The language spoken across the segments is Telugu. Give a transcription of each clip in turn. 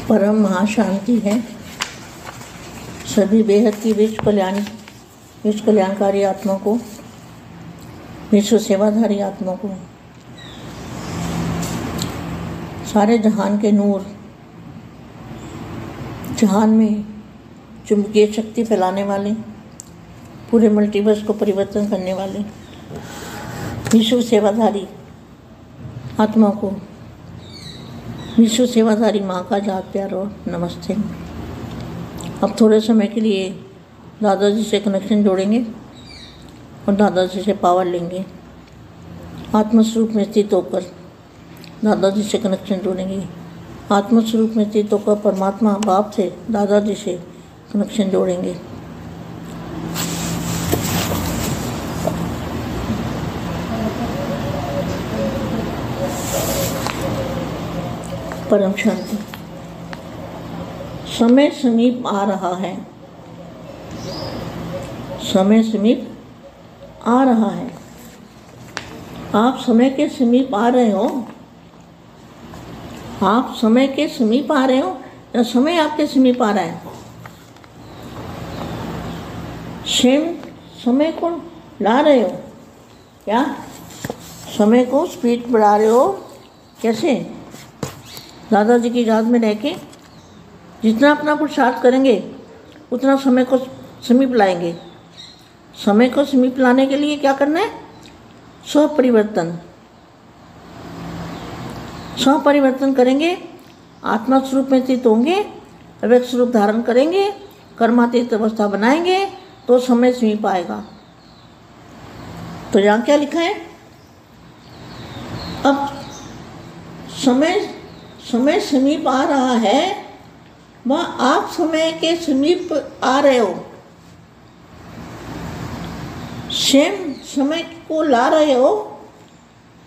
परम महाशांति है। सभी बेहद की विश्व कल्याणकारी आत्मा को, विश्व सेवाधारी आत्मा को, सारे जहान के नूर, जहान में चुंबकीय शक्ति फैलाने वाले, पूरे मल्टीवर्स को परिवर्तन करने वाले विश्व सेवाधारी आत्मा को, विश्व सेवाधारी माँ का जात प्यार और नमस्ते। अब थोड़े समय के लिए दादाजी से कनेक्शन जोड़ेंगे और दादाजी से पावर लेंगे। आत्मस्वरूप में स्थित होकर दादाजी से कनेक्शन जोड़ेंगे। आत्मस्वरूप में स्थित होकर परमात्मा बाप से दादाजी से कनेक्शन जोड़ेंगे। परम शांति। समय समीप आ रहा है, समय समीप आ रहा है। आप समय के समीप आ रहे हो, आप समय के समीप आ रहे हो या समय आपके समीप आ रहा है? समय को ला रहे हो क्या? समय को स्पीड बढ़ा रहे हो? कैसे? दादाजी की याद में रह के जितना अपना पुरुषार्थ करेंगे उतना समय को समीप लाएंगे। समय को समीप लाने के लिए क्या करना है? स्वपरिवर्तन। स्वपरिवर्तन करेंगे, आत्मा स्वरूप में स्थित होंगे, अव्यक्त स्वरूप धारण करेंगे, कर्मातीत अवस्था बनाएंगे तो समय समीप आएगा। तो यहाँ क्या लिखा है? अब समय समीप आ रहा है, वह आप समय के समीप आ रहे हो। स्वयं समय को ला रहे हो,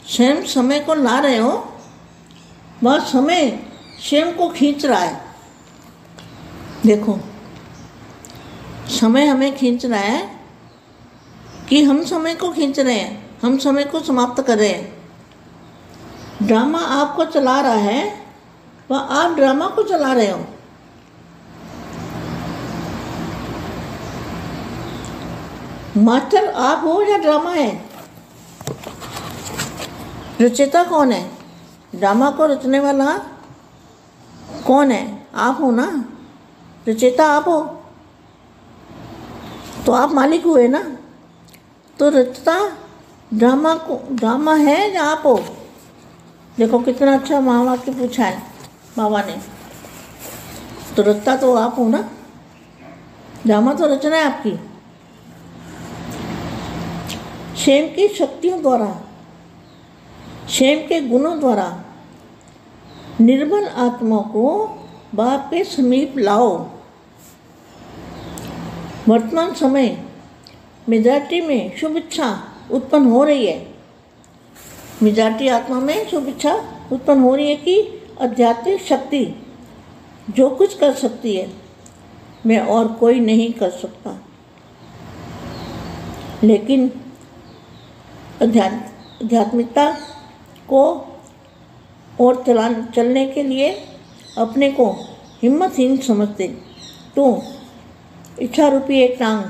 स्वयं समय को ला रहे हो। वह समय स्वयं को खींच रहा है। देखो, समय हमें खींच रहा है कि हम समय को खींच रहे हैं, हम समय को समाप्त कर रहे हैं। ड्रामा आपको चला रहा है, वह आप ड्रामा को चला रहे हो। मास्टर आप हो या ड्रामा है? रचयिता कौन है? ड्रामा को रचने वाला कौन है? आप हो ना। रचयिता आप हो तो आप मालिक हुए ना। तो रचयिता ड्रामा है या आप हो? देखो कितना अच्छा महावाक्य पूछा है बाबा ने। तो रचता तो आप हो ना, ड्रामा तो रचना है आपकी। स्वयं की शक्तियों द्वारा, स्वयं के गुणों द्वारा निर्बल आत्मा को बाप के समीप लाओ। वर्तमान समय मेजॉरिटी में शुभ इच्छा उत्पन्न हो रही है। मेजॉरिटी आत्मा में शुभ इच्छा उत्पन्न हो रही है कि आध्यात्मिक शक्ति जो कुछ कर सकती है मैं और कोई नहीं कर सकता। लेकिन आध्यात्मिकता को और चलने के लिए अपने को हिम्मतहीन समझते तो इच्छा रूपी एक टांग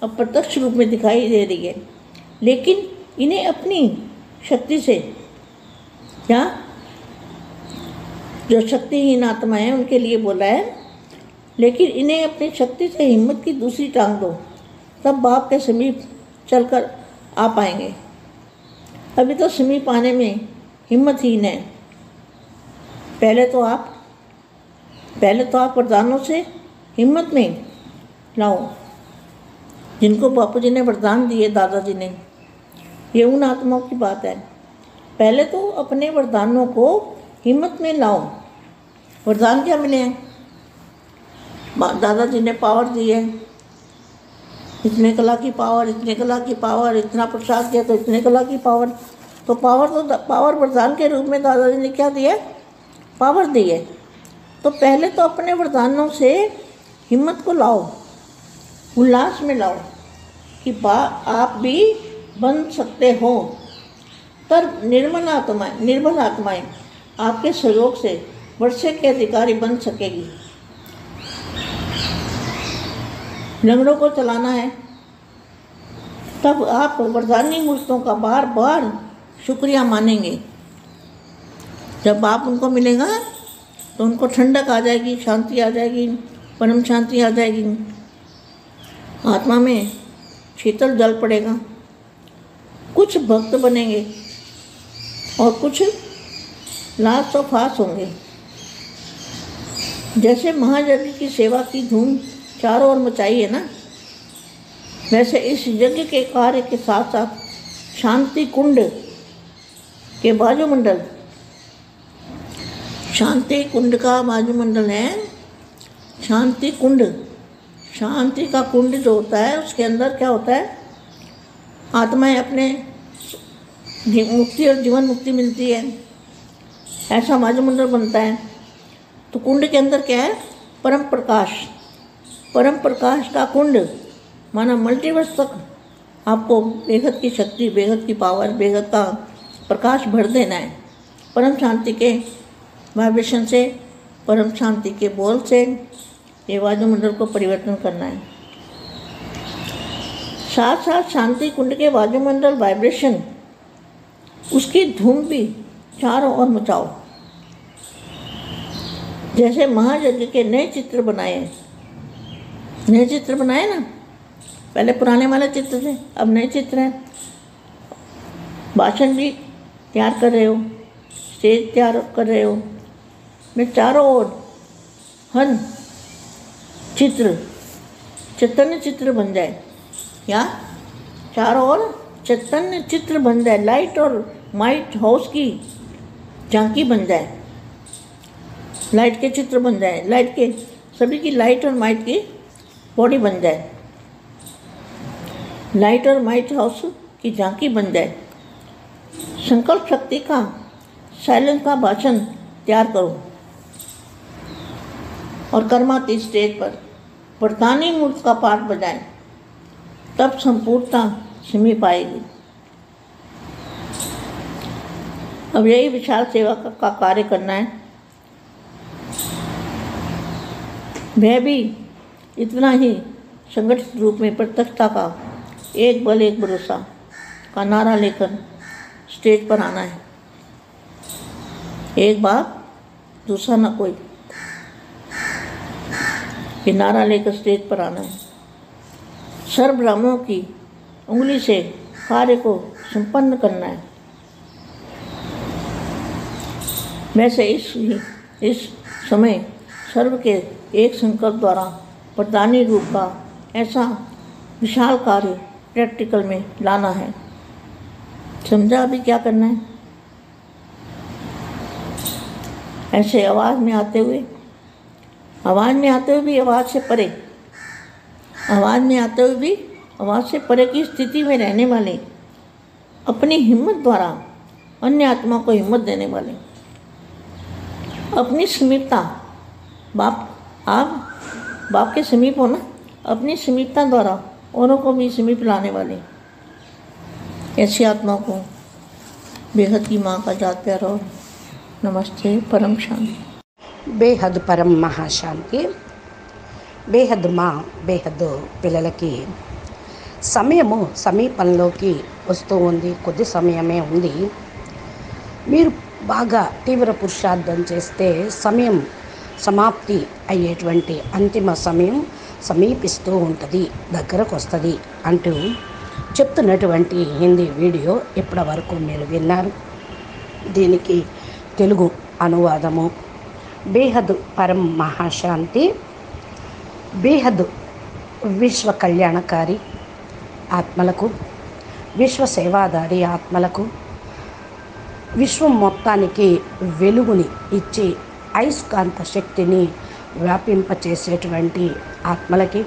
अब प्रत्यक्ष रूप में दिखाई दे रही है। लेकिन इन्हें अपनी शक्ति से, क्या जो शक्तिहीन आत्मा है उनके लिए बोला है, लेकिन इन्हें अपनी शक्ति से हिम्मत की दूसरी टांग दो, तब बाप के समीप चलकर आ पाएंगे। अभी तो समीप आने में हिम्मतहीन है। पहले तो आप वरदानों से हिम्मत में लाओ, जिनको बापू जी ने वरदान दिए, दादाजी ने। ये उन आत्माओं की बात है। पहले तो अपने वरदानों को हिम्मत में लाओ। वरदान क्या मिले हैं? दादाजी ने पावर दी है, इतने कला की पावर, इतने कला की पावर, इतना प्रसाद दिया तो इतने कला की पावर। तो पावर वरदान के रूप में दादाजी ने क्या दिया? पावर दी है। तो पहले तो अपने वरदानों से हिम्मत को लाओ, उल्लास में लाओ कि आप भी बन सकते हो। पर निर्बल आत्माएं आपके सहयोग से वर्षे के अधिकारी बन सकेगी। लंगड़ों को चलाना है, तब आप वरदानी मूर्तों का बार बार शुक्रिया मानेंगे। जब बाप उनको मिलेगा तो उनको ठंडक आ जाएगी, शांति आ जाएगी, परम शांति आ जाएगी, आत्मा में शीतल जल पड़ेगा। कुछ भक्त बनेंगे और कुछ लाश और फास होंगे। जैसे महायज्ञ की सेवा की धूम चारों ओर मचाई है ना, वैसे इस यज्ञ के कार्य के साथ साथ शांति कुंड के वायुमंडल, शांति कुंड का वायुमंडल है शांति कुंड। शांति का कुंड जो होता है उसके अंदर क्या होता है, आत्माएं अपने मुक्ति और जीवन मुक्ति मिलती है, ऐसा वायुमंडल बनता है। तो कुंड के अंदर क्या है, परम प्रकाश। परम प्रकाश का कुंड माना मल्टीवर्स तक आपको बेहद की शक्ति, बेहद की पावर, बेहद का प्रकाश भर देना है। परम शांति के वाइब्रेशन से, परम शांति के बोल से ये वायुमंडल को परिवर्तन करना है। साथ साथ शांति कुंड के वायुमंडल वाइब्रेशन, उसकी धूम भी चारों ओर मचाओ। जैसे महायज्ञ के नए चित्र बनाए, नए चित्र बनाए ना, पहले पुराने वाले चित्र थे, अब नए चित्र हैं। भाषण भी तैयार कर रहे हो, स्टेज तैयार कर रहे हो, मैं चारों ओर हर चित्र चैतन्य चित्र बन जाए, या चारों ओर चैतन्य चित्र बन जाए, लाइट और माइट हाउस की झांकी बन जाए, लाइट के चित्र बन जाए, लाइट के सभी की लाइट और माइट की बॉडी बन जाए, लाइट और माइट हाउस की झांकी बन जाए। संकल्प शक्ति का साइलेंस का भाषण तैयार करो और कर्माती स्टेज पर वरदानी मूर्त का पाठ बजाएं, तब संपूर्णता सिमी पाएगी। अब यही विशाल सेवा का कार्य करना है। वह भी इतना ही संगठित रूप में प्रत्यक्षता का एक बल एक भरोसा का नारा लेकर स्टेज पर आना है। एक बाप दूसरा न कोई, ये नारा लेकर स्टेज पर आना है। सर्व ब्राह्मणों की उंगली से कार्य को संपन्न करना है। वैसे इस समय सर्व के एक संकल्प द्वारा वरदानी रूप का ऐसा विशाल कार्य प्रैक्टिकल में लाना है। समझा अभी क्या करना है? ऐसे आवाज़ में आते हुए भी आवाज़ से परे, आवाज़ में आते हुए भी आवाज़ से परे की स्थिति में रहने वाले, अपनी हिम्मत द्वारा अन्य आत्मा को हिम्मत देने वाले, अपनी समीपता, आप बाप के समीप हो ना, अपनी समीपता द्वारा औरों को भी समीप लाने वाले ऐसी आत्मा को बेहद की माँ का जात प्यार और नमस्ते। परम शांति। బేహద్ పరం మహాశాంతి. బేహద్ మా బేహద్ పిల్లలకి సమయము సమీపంలోకి వస్తూ ఉంది. కొద్ది సమయమే ఉంది. మీరు బాగా తీవ్ర పురుషార్థం చేస్తే సమయం సమాప్తి అయ్యేటువంటి అంతిమ సమయం సమీపిస్తూ ఉంటుంది, దగ్గరకు వస్తుంది అంటూ చెప్తున్నటువంటి హిందీ వీడియో ఇప్పటి వరకు మీరు విన్నారు. దీనికి తెలుగు అనువాదము బేహద్ పరం మహాశాంతి. బేహద్ విశ్వ కళ్యాణకారి ఆత్మలకు, విశ్వ సేవాదారి ఆత్మలకు, విశ్వం మొత్తానికి వెలుగుని ఇచ్చి అయస్కాంత శక్తిని వ్యాపింపచేసేటువంటి ఆత్మలకి,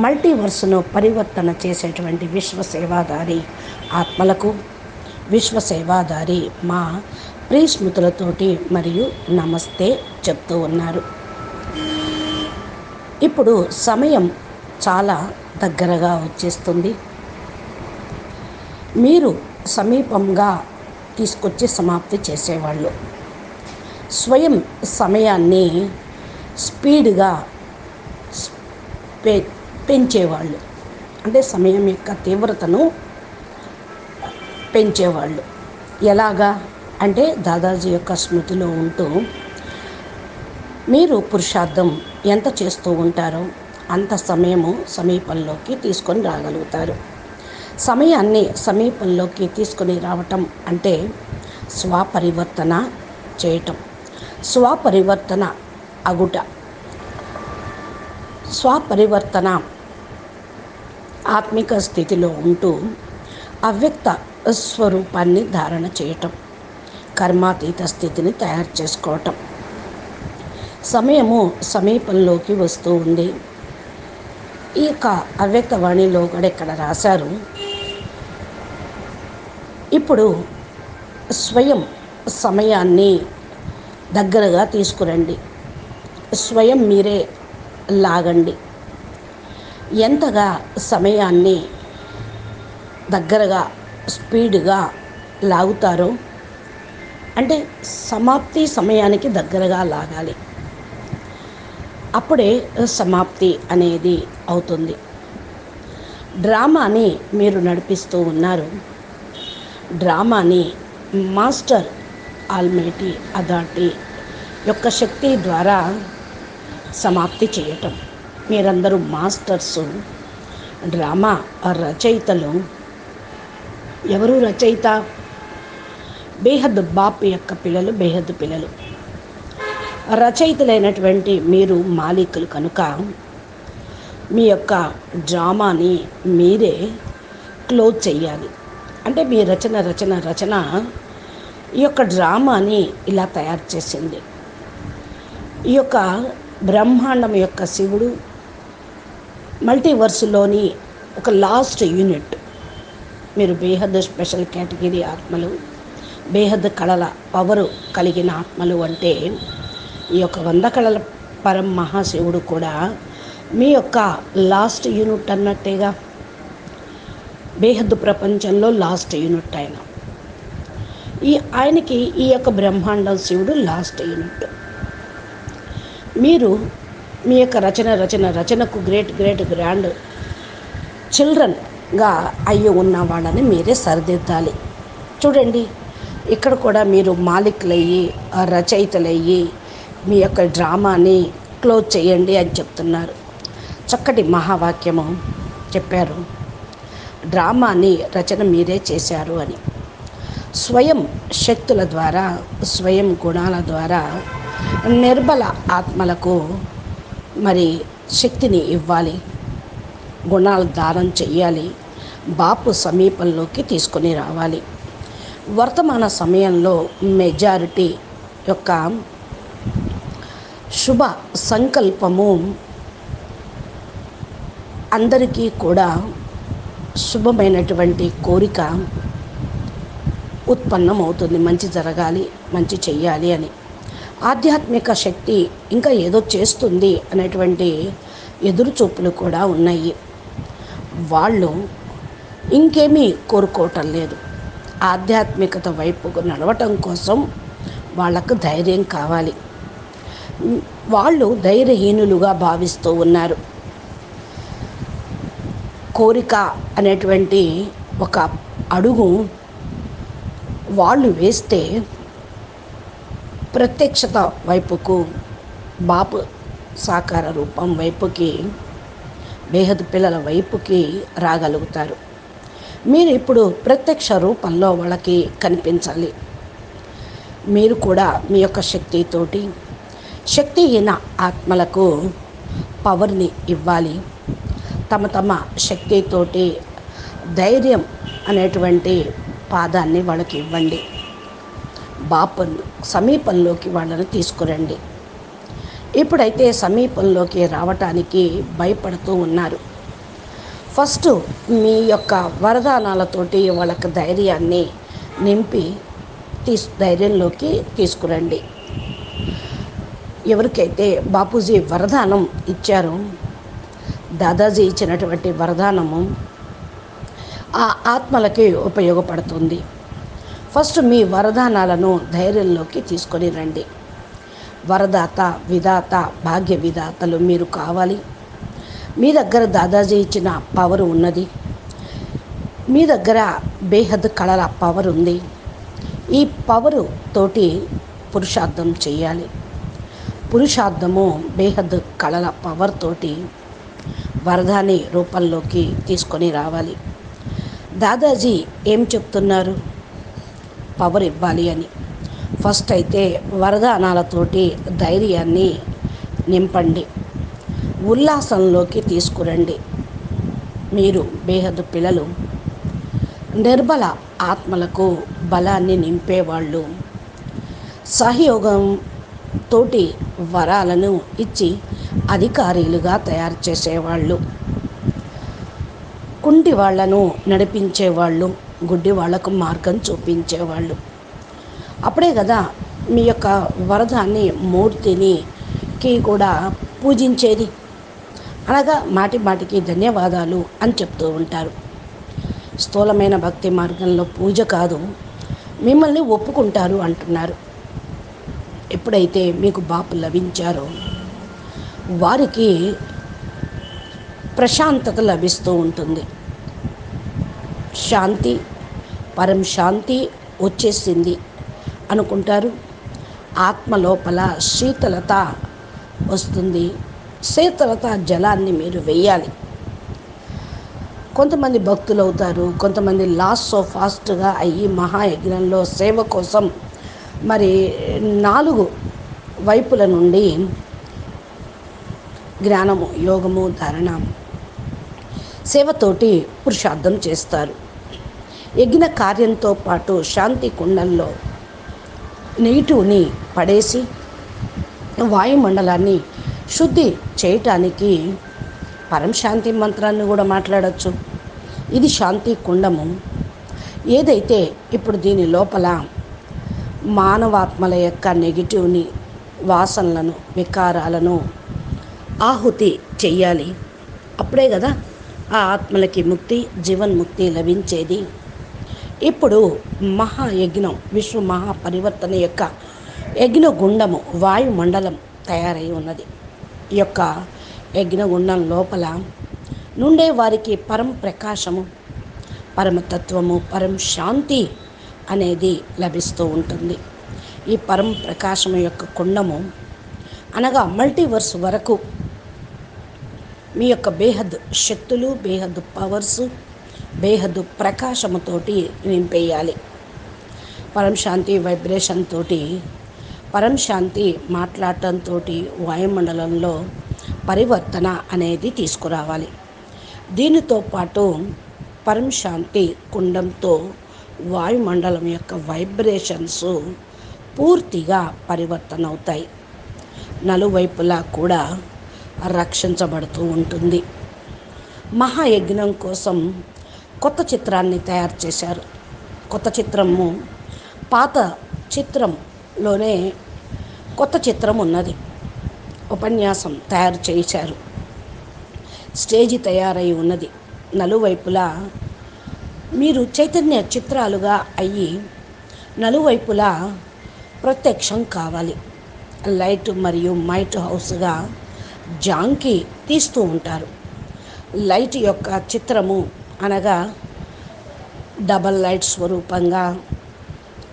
మల్టీవర్స్ను పరివర్తన చేసేటువంటి విశ్వ సేవాదారి ఆత్మలకు, విశ్వ సేవాదారి మా ప్రియస్మృతులతోటి మరియు నమస్తే చెప్తూ ఉన్నారు. ఇప్పుడు సమయం చాలా దగ్గరగా వచ్చేస్తుంది. మీరు సమీపంగా తీసుకొచ్చి సమాప్తి చేసేవాళ్ళు. స్వయం సమయాన్ని స్పీడ్గా పెంచేవాళ్ళు, అంటే సమయం యొక్క తీవ్రతను పెంచేవాళ్ళు. ఎలాగా అంటే దాదాజీ యొక్క స్మృతిలో ఉంటూ మీరు పురుషార్థం ఎంత చేస్తూ ఉంటారో అంత సమయము సమీపంలోకి తీసుకొని రాగలుగుతారు. సమయాన్ని సమీపంలోకి తీసుకొని రావటం అంటే స్వపరివర్తన చేయటం, స్వపరివర్తన అగుట. స్వపరివర్తన ఆత్మిక స్థితిలో ఉంటూ అవ్యక్త స్వరూపాన్ని ధారణ చేయటం, కర్మాతీత స్థితిని తయారు చేసుకోవటం. సమయము సమీపంలోకి వస్తూ ఉంది. ఈ యొక్క అవ్యక్తవాణిలో కూడా ఇక్కడ రాశారు, ఇప్పుడు స్వయం సమయాన్ని దగ్గరగా తీసుకురండి, స్వయం మీరే లాగండి. ఎంతగా సమయాన్ని దగ్గరగా స్పీడ్గా లాగుతారో అంటే సమాప్తి సమయానికి దగ్గరగా లాగాలి, అప్పుడే సమాప్తి అనేది అవుతుంది. డ్రామాని మీరు నడిపిస్తూ ఉన్నారు. డ్రామాని మాస్టర్ ఆల్మైటీ అథారిటీ యొక్క శక్తి ద్వారా సమాప్తి చేయటం. మీరందరూ మాస్టర్సు, డ్రామా రచయితలు. ఎవరు రచయిత? బేహద్ బాప్ యొక్క పిల్లలు, బేహద్ పిల్లలు. రచయితలైనటువంటి మీరు మాలికులు కనుక మీ యొక్క డ్రామాని మీరే క్లోజ్ చేయాలి. అంటే మీ రచన ఈ యొక్క డ్రామాని ఇలా తయారు చేసింది. ఈ యొక్క బ్రహ్మాండం యొక్క శివుడు మల్టీవర్స్లోని ఒక లాస్ట్ యూనిట్. మీరు బేహద్ స్పెషల్ కేటగిరీ ఆత్మలు, బేహద్ కళల పవరు కలిగిన ఆత్మలు. అంటే ఈ యొక్క 100 కళల పరం మహాశివుడు కూడా మీ యొక్క లాస్ట్ యూనిట్ అన్నట్టేగా. బేహద్ ప్రపంచంలో లాస్ట్ యూనిట్ ఆయన. ఆయనకి ఈ యొక్క బ్రహ్మాండం శివుడు లాస్ట్ యూనిట్. మీరు మీ యొక్క రచనకు గ్రేట్ గ్రాండ్ చిల్డ్రన్గా అయ్యి ఉన్న వాళ్ళని మీరే సరిదిద్దాలి. చూడండి, ఇక్కడ కూడా మీరు మాలికులయ్యి రచయితలయ్యి మీ యొక్క డ్రామాని క్లోజ్ చేయండి అని చెప్తున్నారు. చక్కటి మహావాక్యము చెప్పారు. డ్రామాని రచన మీరే చేశారు అని. స్వయం శక్తుల ద్వారా, స్వయం గుణాల ద్వారా నిర్బల ఆత్మలకు మరి శక్తిని ఇవ్వాలి, గుణాలు దానం చెయ్యాలి, బాపు సమీపంలోకి తీసుకొని రావాలి. వర్తమాన సమయంలో మెజారిటీ యొక్క శుభ సంకల్పము అందరికీ కూడా శుభమైనటువంటి కోరిక ఉత్పన్నమవుతుంది, మంచి జరగాలి, మంచి చెయ్యాలి అని. ఆధ్యాత్మిక శక్తి ఇంకా ఏదో చేస్తుంది అనేటువంటి ఎదురుచూపులు కూడా ఉన్నాయి. వాళ్ళు ఇంకేమీ కోరుకోవటం లేదు. ఆధ్యాత్మికత వైపుకు నడవటం కోసం వాళ్ళకు ధైర్యం కావాలి. వాళ్ళు ధైర్యహీనులుగా భావిస్తూ ఉన్నారు. కోరిక అనేటువంటి ఒక అడుగు వాళ్ళు వేస్తే ప్రత్యక్షత వైపుకు, బాపు సాకార రూపం వైపుకి, బేహద్ పిల్లల వైపుకి రాగలుగుతారు. మీరు ఇప్పుడు ప్రత్యక్ష రూపంలో వాళ్ళకి కనిపించాలి. మీరు కూడా మీ యొక్క శక్తితోటి శక్తిహీన ఆత్మలకు పవర్ని ఇవ్వాలి. తమ శక్తితోటి ధైర్యం అనేటువంటి పాదాన్ని వాళ్ళకి ఇవ్వండి. బాపు సమీపంలోకి వాళ్ళని తీసుకురండి. ఇప్పుడైతే సమీపంలోకి రావటానికి భయపడుతూ ఉన్నారు. ఫస్ట్ మీ యొక్క వరదానాలతోటి వాళ్ళకి ధైర్యాన్ని నింపి ధైర్యంలోకి తీసుకురండి. ఎవరికైతే బాపూజీ వరదానం ఇచ్చారో, దాదాజీ ఇచ్చినటువంటి వరదానము ఆ ఆత్మలకి ఉపయోగపడుతుంది. ఫస్ట్ మీ వరదానాలను ధైర్యంలోకి తీసుకొని రండి. వరదాత, విధాత, భాగ్య విధాతలు మీరు కావాలి. మీ దగ్గర దాదాజీ ఇచ్చిన పవర్ ఉన్నది. మీ దగ్గర బేహద్ కళల పవర్ ఉంది. ఈ పవరు తోటి పురుషార్థం చేయాలి. పురుషార్థము బేహద్ కళల పవర్ తోటి వరదాని రూపంలోకి తీసుకొని రావాలి. దాదాజీ ఏం చెప్తున్నారు? పవర్ ఇవ్వాలి అని. ఫస్ట్ అయితే వరదానాలతోటి ధైర్యాన్ని నింపండి, ఉల్లాసంలోకి తీసుకురండి. మీరు బేహద్ పిల్లలు, నిర్బల ఆత్మలకు బలాన్ని నింపేవాళ్ళు, సహయోగం తోటి వరాలను ఇచ్చి అధికారులుగా తయారు చేసేవాళ్ళు, కుంటి వాళ్లను నడిపించేవాళ్ళు, గుడ్డి వాళ్లకు మార్గం చూపించేవాళ్ళు. అప్పుడే కదా మీ యొక్క వరదాన్ని, మూర్తిని కూడా పూజించేది. అనగా మాటి మాటికి ధన్యవాదాలు అని చెప్తూ ఉంటారు. స్థూలమైన భక్తి మార్గంలో పూజ కాదు, మిమ్మల్ని ఒప్పుకుంటారు అంటున్నారు. ఎప్పుడైతే మీకు బాపు లభించారో వారికి ప్రశాంతత లభిస్తూ ఉంటుంది. శాంతి, పరం శాంతి వచ్చేసింది అనుకుంటారు. ఆత్మ లోపల శీతలత వస్తుంది. శీతలత జలాన్ని మీరు వేయాలి. కొంతమంది భక్తులు అవుతారు, కొంతమంది లాస్ట్ సో ఫాస్ట్గా అయ్యి మహాయజ్ఞంలో సేవ కోసం మరి 4 వైపుల నుండి జ్ఞానము, యోగము, ధారణ, సేవతోటి పురుషార్థం చేస్తారు. యజ్ఞ కార్యంతో పాటు శాంతి కుండంలో నెగిటివ్ని పడేసి వాయుమండలాన్ని శుద్ధి చేయటానికి పరం శాంతి మంత్రాన్ని కూడా మాట్లాడచ్చు. ఇది శాంతి కుండము. ఏదైతే ఇప్పుడు దీని లోపల మానవాత్మల యొక్క నెగిటివ్ని, వాసనలను, వికారాలను ఆహుతి చెయ్యాలి. అప్పుడే కదా ఆ ఆత్మలకి ముక్తి, జీవన్ముక్తి లభించేది. ఇప్పుడు మహాయజ్ఞం, విశ్వ మహాపరివర్తన యొక్క యజ్ఞగుండము, వాయుమండలం తయారై ఉన్నది. ఈ యొక్క యజ్ఞగుండం లోపల నుండే వారికి పరం ప్రకాశము, పరమతత్వము, పరం శాంతి అనేది లభిస్తూ ఉంటుంది. ఈ పరం ప్రకాశము యొక్క కుండము అనగా మల్టీవర్స్ వరకు మీ యొక్క బేహద్ శక్తులు, బేహద్ పవర్స్, బేహద్ ప్రకాశముతోటి నింపేయాలి. పరం శాంతి వైబ్రేషన్ తోటి, పరం శాంతి మాట్లాడటంతో వాయుమండలంలో పరివర్తన అనేది తీసుకురావాలి. దీనితో పాటు పరం శాంతి కుండంతో వాయుమండలం యొక్క వైబ్రేషన్స్ పూర్తిగా పరివర్తన అవుతాయి. నలువైపులా కూడా రక్షించబడుతూ ఉంటుంది. మహాయజ్ఞం కోసం కొత్త చిత్రాన్ని తయారు చేశారు. కొత్త చిత్రము, పాత చిత్రంలోనే కొత్త చిత్రం ఉన్నది. ఉపన్యాసం తయారు చేశారు. స్టేజి తయారై ఉన్నది. నలువైపులా మీరు చైతన్య చిత్రాలుగా అయ్యి నలువైపులా ప్రత్యక్షం కావాలి. లైట్ మరియు మైట్ హౌస్గా జాంకి తీస్తూ ఉంటారు. లైట్ యొక్క చిత్రము అనగా డబల్ లైట్ స్వరూపంగా,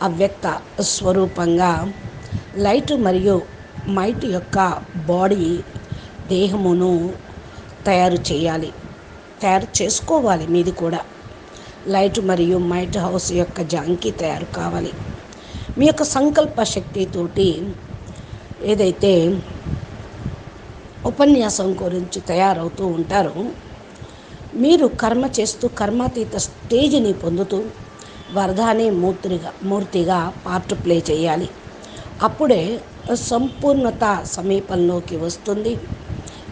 అవ్యక్త స్వరూపంగా లైట్ మరియు మైట్ యొక్క బాడీ, దేహమును తయారు చేయాలి, తయారు చేసుకోవాలి. మీది కూడా లైట్ మరియు మైట్ హౌస్ యొక్క జాంకి తయారు కావాలి. మీ యొక్క సంకల్ప శక్తితోటి ఏదైతే ఉపన్యాసం గురించి తయారవుతూ ఉంటారో, మీరు కర్మ చేస్తూ కర్మాతీత స్టేజిని పొందుతూ వరదాని మూర్తిగా పార్ట్ ప్లే చేయాలి. అప్పుడే సంపూర్ణత సమీపంలోకి వస్తుంది.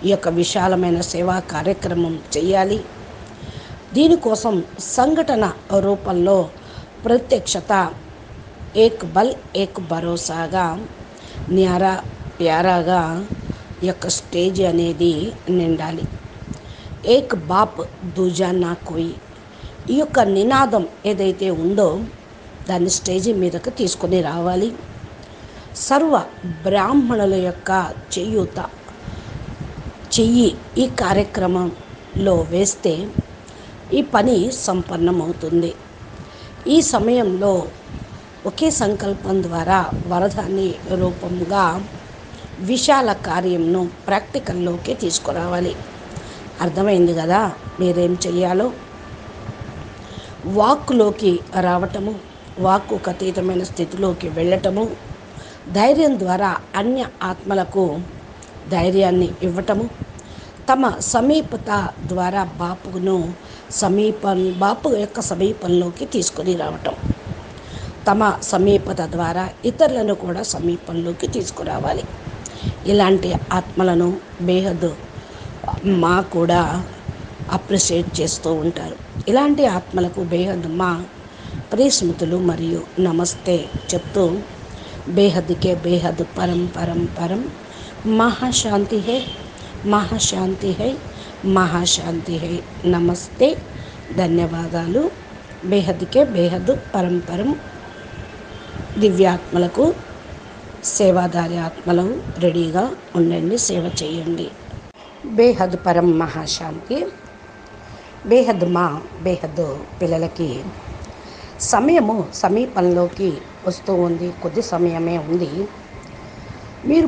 ఈ యొక్క విశాలమైన సేవా కార్యక్రమం చేయాలి. దీనికోసం సంఘటన రూపంలో ప్రత్యక్షత, ఏక్ బల్ ఏక్ భరోసాగా, న్యారా ప్యారాగా ఈ యొక్క స్టేజ్ అనేది నిండాలి. ఏక్ బాప్ దూజా నా కోయి, ఈ యొక్క నినాదం ఏదైతే ఉందో దాన్ని స్టేజి మీదకు తీసుకొని రావాలి. సర్వ బ్రాహ్మణుల యొక్క చెయ్యి ఈ కార్యక్రమంలో వేస్తే ఈ పని సంపన్నమవుతుంది. ఈ సమయంలో ఒకే సంకల్పం ద్వారా వరదాని రూపంగా విశాల కార్యంను ప్రాక్టికల్లోకి తీసుకురావాలి. అర్థమైంది కదా మీరేం చెయ్యాలో? వాక్కులోకి రావటము, వాక్కుకు అతీతమైన స్థితిలోకి వెళ్ళటము, ధైర్యం ద్వారా అన్య ఆత్మలకు ధైర్యాన్ని ఇవ్వటము, తమ సమీపత ద్వారా బాపు యొక్క సమీపంలోకి తీసుకొని రావటం, తమ సమీపత ద్వారా ఇతరులను కూడా సమీపంలోకి తీసుకురావాలి. ఇలాంటి ఆత్మలను బేహద్ మా కూడా అప్రిషియేట్ చేస్తూ ఉంటారు. ఇలాంటి ఆత్మలకు బేహద్ మా ప్రియస్మృతులు మరియు నమస్తే చెప్తూ, బేహద్కే బేహద్ పరం పరం పరం, మహాశాంతి హై, మహాశాంతి హై, మహాశాంతి హై. నమస్తే, ధన్యవాదాలు. బేహద్కే బేహద్ పరం పరం. దివ్యాత్మలకు సేవాదారి ఆత్మలు రెడీగా ఉండండి, సేవ చేయండి. బేహద్ పరం మహాశాంతి. బేహద్ పిల్లలకి సమీపంలోకి వస్తూ ఉంది. కొద్ది సమయమే ఉంది. మీరు